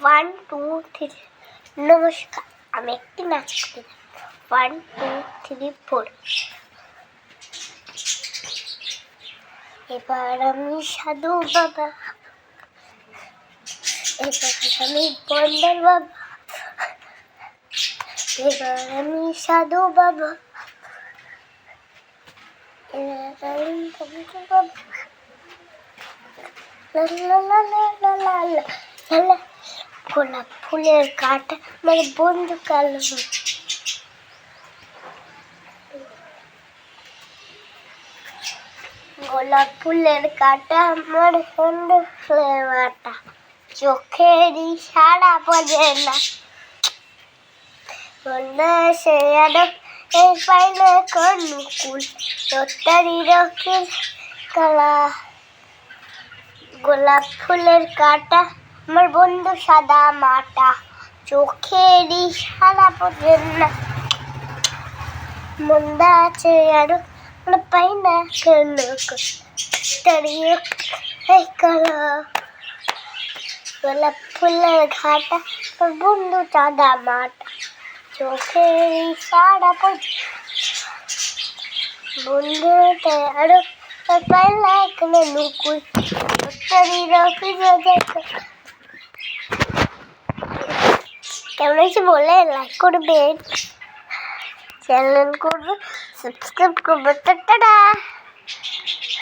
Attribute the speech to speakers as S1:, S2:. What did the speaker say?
S1: One two three. নমস্কার, আমি একটি নাচ করি। 1 2 3 4। এবার আমি সাধু বাবা, এবার আমি বন্দার বাবা, এবার আমি সাধু বাবা, এবার আমি বন্দার বাবা। গোলাপ ফুলের কাটা আমার বন্ধু কালো, গোলাপ ফুলের কাটা আমার বন্ধু ফ্লেভারটা, চোখের ইশারা বোঝে না, বন্ধু সে আরো এই পাইলে কোন কুল, তোতারি রকের কালা। গোলাপ ফুলের কাটা আমার বন্ধু সাদা মাটা, চোখের ইশারা বোঝে না, মন্দা আছে আরো পাই না কেন তারিয়ে এই কালা। গোলাপ ফুলের ঘাটা আমার বন্ধু সাদা মাটা, চোখের ইশারা বোঝে বন্ধু আরো পাই না কেন নুকুল, কেমন হয়েছে বলে লাইক করবেন, চ্যানেল করবে, সাবস্ক্রাইব করবে। টাটা।